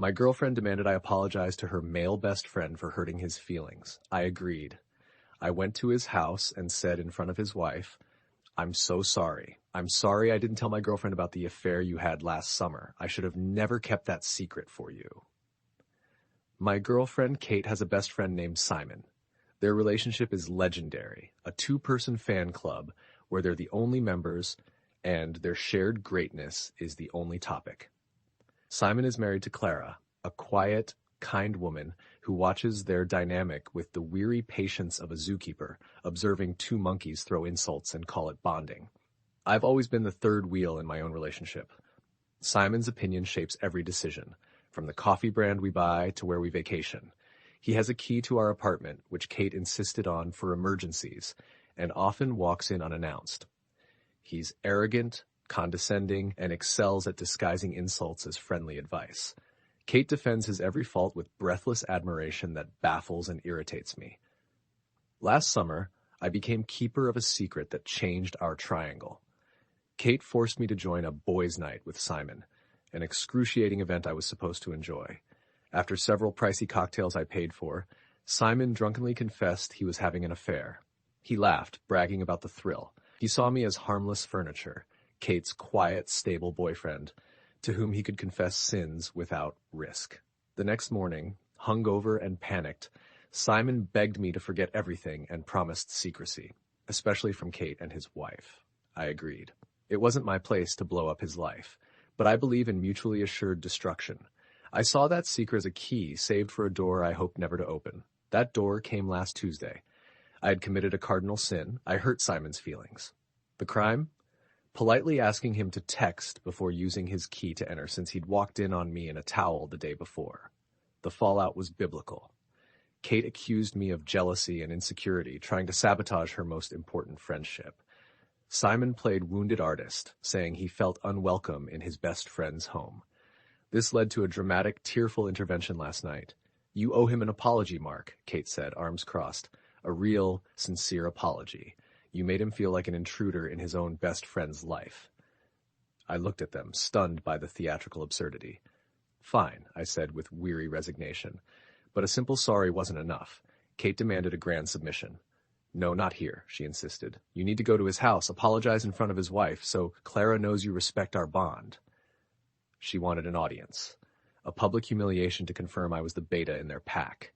My girlfriend demanded I apologize to her male best friend for hurting his feelings. I agreed. I went to his house and said in front of his wife, "I'm so sorry. I'm sorry I didn't tell my girlfriend about the affair you had last summer. I should have never kept that secret for you." My girlfriend Kate has a best friend named Simon. Their relationship is legendary, a two-person fan club where they're the only members and their shared greatness is the only topic. Simon is married to Clara, a quiet, kind woman who watches their dynamic with the weary patience of a zookeeper, observing two monkeys throw insults and call it bonding. I've always been the third wheel in my own relationship. Simon's opinion shapes every decision, from the coffee brand we buy to where we vacation. He has a key to our apartment, which Kate insisted on for emergencies, and often walks in unannounced. He's arrogant, condescending, and excels at disguising insults as friendly advice. Kate defends his every fault with breathless admiration that baffles and irritates me. Last summer, I became keeper of a secret that changed our triangle. Kate forced me to join a boys' night with Simon, an excruciating event I was supposed to enjoy. After several pricey cocktails I paid for, Simon drunkenly confessed he was having an affair. He laughed, bragging about the thrill. He saw me as harmless furniture, Kate's quiet, stable boyfriend, to whom he could confess sins without risk. The next morning, hungover and panicked, Simon begged me to forget everything and promised secrecy, especially from Kate and his wife. I agreed. It wasn't my place to blow up his life, but I believe in mutually assured destruction. I saw that secret as a key saved for a door I hoped never to open. That door came last Tuesday. I had committed a cardinal sin. I hurt Simon's feelings. The crime? Politely asking him to text before using his key to enter, since he'd walked in on me in a towel the day before. The fallout was biblical. Kate accused me of jealousy and insecurity, trying to sabotage her most important friendship. Simon played wounded artist, saying he felt unwelcome in his best friend's home. This led to a dramatic, tearful intervention last night. "You owe him an apology, Mark," Kate said, arms crossed. "A real, sincere apology. You made him feel like an intruder in his own best friend's life." I looked at them, stunned by the theatrical absurdity. "Fine," I said with weary resignation. But a simple sorry wasn't enough. Kate demanded a grand submission. "No, not here," she insisted. "You need to go to his house, apologize in front of his wife, so Clara knows you respect our bond." She wanted an audience, a public humiliation to confirm I was the beta in their pack.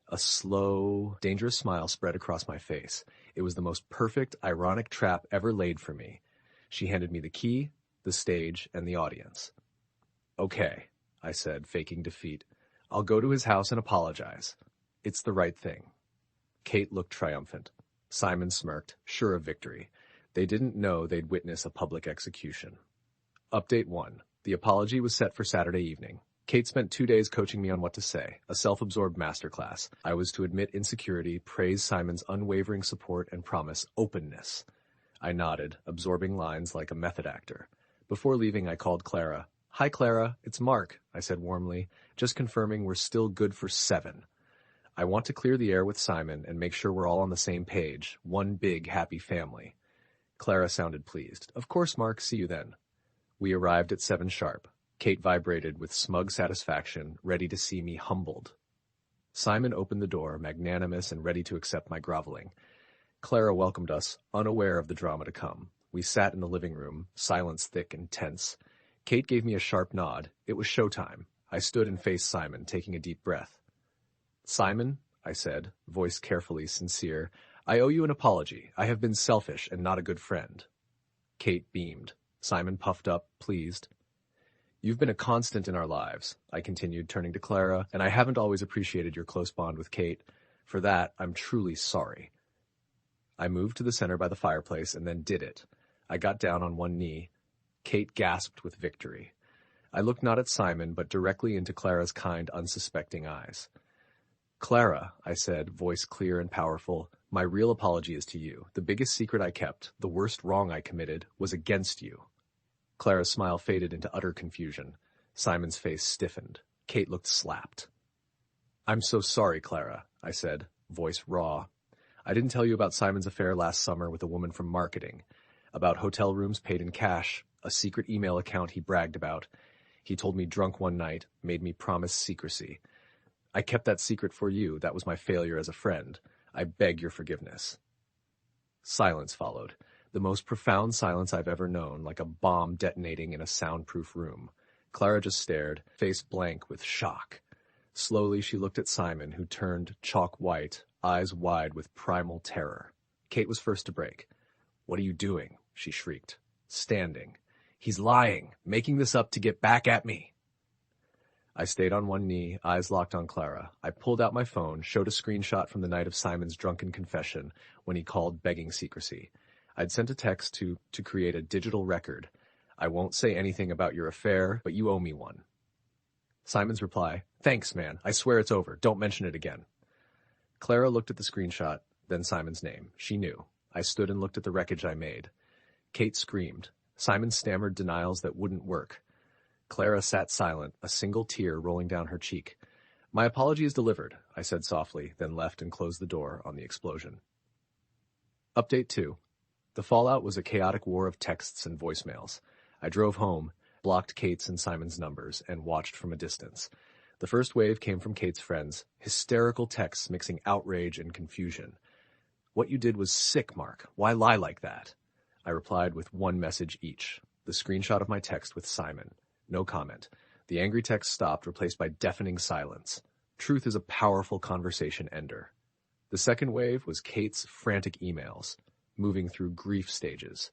A slow, dangerous smile spread across my face. It was the most perfect, ironic trap ever laid for me. She handed me the key, the stage, and the audience. "Okay," I said, faking defeat. "I'll go to his house and apologize. It's the right thing." Kate looked triumphant. Simon smirked, sure of victory. They didn't know they'd witness a public execution. Update 1. The apology was set for Saturday evening. Kate spent 2 days coaching me on what to say, a self-absorbed masterclass. I was to admit insecurity, praise Simon's unwavering support, and promise openness. I nodded, absorbing lines like a method actor. Before leaving, I called Clara. "Hi, Clara. It's Mark," I said warmly, just confirming we're still good for 7. I want to clear the air with Simon and make sure we're all on the same page, one big, happy family. Clara sounded pleased. "Of course, Mark. See you then." We arrived at 7 sharp. Kate vibrated with smug satisfaction, ready to see me humbled. Simon opened the door, magnanimous and ready to accept my groveling. Clara welcomed us, unaware of the drama to come. We sat in the living room, silence thick and tense. Kate gave me a sharp nod. It was showtime. I stood and faced Simon, taking a deep breath. "Simon," I said, voice carefully sincere, "I owe you an apology. I have been selfish and not a good friend." Kate beamed. Simon puffed up, pleased. "You've been a constant in our lives," I continued, turning to Clara, "and I haven't always appreciated your close bond with Kate. For that, I'm truly sorry." I moved to the center by the fireplace and then did it. I got down on one knee. Kate gasped with victory. I looked not at Simon, but directly into Clara's kind, unsuspecting eyes. "Clara," I said, voice clear and powerful, "my real apology is to you. The biggest secret I kept, the worst wrong I committed, was against you." Clara's smile faded into utter confusion. Simon's face stiffened. Kate looked slapped. "I'm so sorry, Clara," I said, voice raw. "I didn't tell you about Simon's affair last summer with a woman from marketing, about hotel rooms paid in cash, a secret email account he bragged about. He told me drunk one night, made me promise secrecy. I kept that secret for you. That was my failure as a friend. I beg your forgiveness. Silence followed. The most profound silence I've ever known, like a bomb detonating in a soundproof room. Clara just stared, face blank with shock. Slowly, she looked at Simon, who turned chalk white, eyes wide with primal terror. Kate was first to break. "What are you doing?" she shrieked. "Standing. He's lying, making this up to get back at me." I stayed on one knee, eyes locked on Clara. I pulled out my phone, showed a screenshot from the night of Simon's drunken confession when he called begging secrecy. I'd sent a text to create a digital record. "I won't say anything about your affair, but you owe me one." Simon's reply, "Thanks, man. I swear it's over. Don't mention it again." Clara looked at the screenshot, then Simon's name. She knew. I stood and looked at the wreckage I made. Kate screamed. Simon stammered denials that wouldn't work. Clara sat silent, a single tear rolling down her cheek. "My apology is delivered," I said softly, then left and closed the door on the explosion. Update 2. The fallout was a chaotic war of texts and voicemails. I drove home, blocked Kate's and Simon's numbers, and watched from a distance. The first wave came from Kate's friends, hysterical texts mixing outrage and confusion. "What you did was sick, Mark. Why lie like that?" I replied with one message each, the screenshot of my text with Simon. No comment. The angry text stopped, replaced by deafening silence. Truth is a powerful conversation ender. The second wave was Kate's frantic emails, moving through grief stages.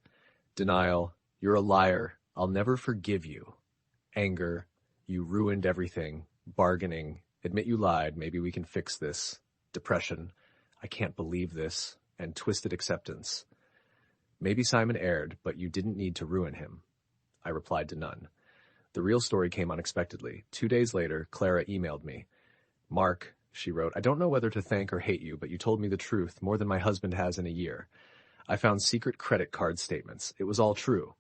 Denial, "You're a liar. I'll never forgive you." Anger, "You ruined everything." Bargaining, "Admit you lied. Maybe we can fix this." Depression, "I can't believe this." And twisted acceptance. "Maybe Simon erred, but you didn't need to ruin him." I replied to none. The real story came unexpectedly. 2 days later, Clara emailed me. "Mark," she wrote, "I don't know whether to thank or hate you, but you told me the truth, more than my husband has in a year. I found secret credit card statements. It was all true.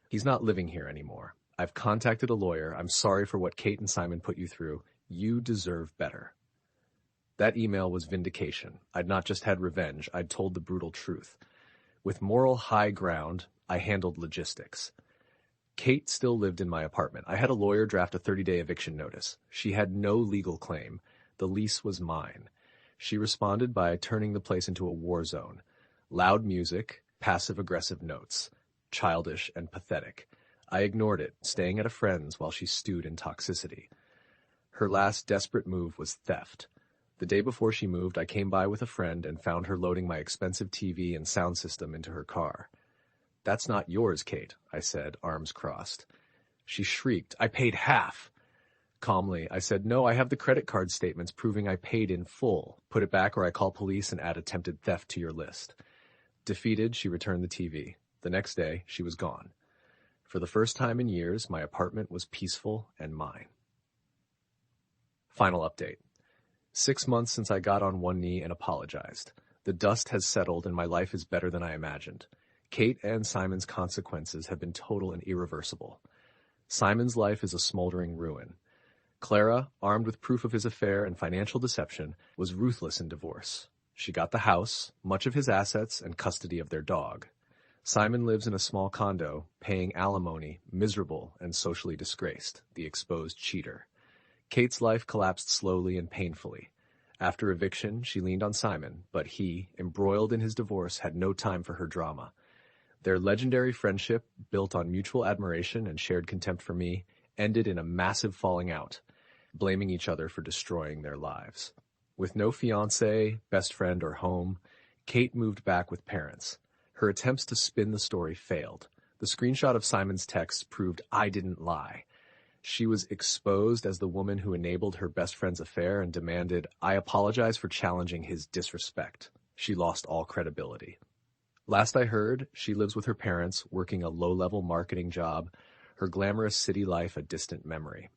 He's not living here anymore. I've contacted a lawyer. I'm sorry for what Kate and Simon put you through. You deserve better." That email was vindication. I'd not just had revenge, I'd told the brutal truth. With moral high ground, I handled logistics. Kate still lived in my apartment. I had a lawyer draft a 30-day eviction notice. She had no legal claim. The lease was mine. She responded by turning the place into a war zone. Loud music, passive-aggressive notes. Childish and pathetic. I ignored it, staying at a friend's while she stewed in toxicity. Her last desperate move was theft. The day before she moved, I came by with a friend and found her loading my expensive TV and sound system into her car. "That's not yours, Kate," I said, arms crossed. She shrieked, "I paid half." Calmly, I said, "No, I have the credit card statements proving I paid in full. Put it back or I call police and add attempted theft to your list." Defeated, she returned the TV. The next day, she was gone. For the first time in years, my apartment was peaceful and mine. Final update. 6 months since I got on one knee and apologized. The dust has settled and my life is better than I imagined. Kate and Simon's consequences have been total and irreversible. Simon's life is a smoldering ruin. Clara, armed with proof of his affair and financial deception, was ruthless in divorce. She got the house, much of his assets, and custody of their dog. Simon lives in a small condo, paying alimony, miserable and socially disgraced, the exposed cheater. Kate's life collapsed slowly and painfully. After eviction, she leaned on Simon, but he, embroiled in his divorce, had no time for her drama. Their legendary friendship, built on mutual admiration and shared contempt for me, ended in a massive falling out, blaming each other for destroying their lives. With no fiancé, best friend, or home, Kate moved back with parents. Her attempts to spin the story failed. The screenshot of Simon's text proved I didn't lie. She was exposed as the woman who enabled her best friend's affair and demanded, "I apologize for challenging his disrespect." She lost all credibility. Last I heard, she lives with her parents, working a low-level marketing job, her glamorous city life a distant memory.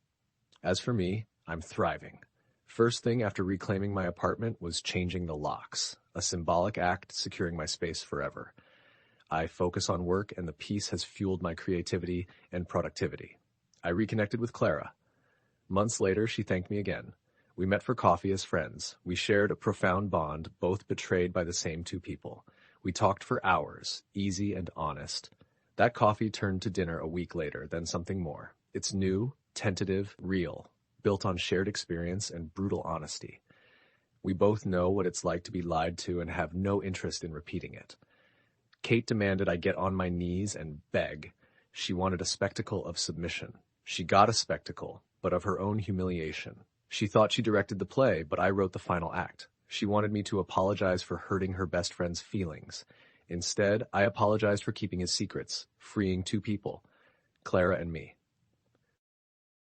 As for me, I'm thriving. First thing after reclaiming my apartment was changing the locks, a symbolic act securing my space forever. I focus on work, and the peace has fueled my creativity and productivity. I reconnected with Clara. Months later, she thanked me again. We met for coffee as friends. We shared a profound bond, both betrayed by the same two people. We talked for hours, easy and honest. That coffee turned to dinner a week later, then something more. It's new, tentative, real, built on shared experience and brutal honesty. We both know what it's like to be lied to and have no interest in repeating it. Kate demanded I get on my knees and beg. She wanted a spectacle of submission. She got a spectacle, but of her own humiliation. She thought she directed the play, but I wrote the final act. She wanted me to apologize for hurting her best friend's feelings. Instead, I apologized for keeping his secrets, freeing two people, Clara and me.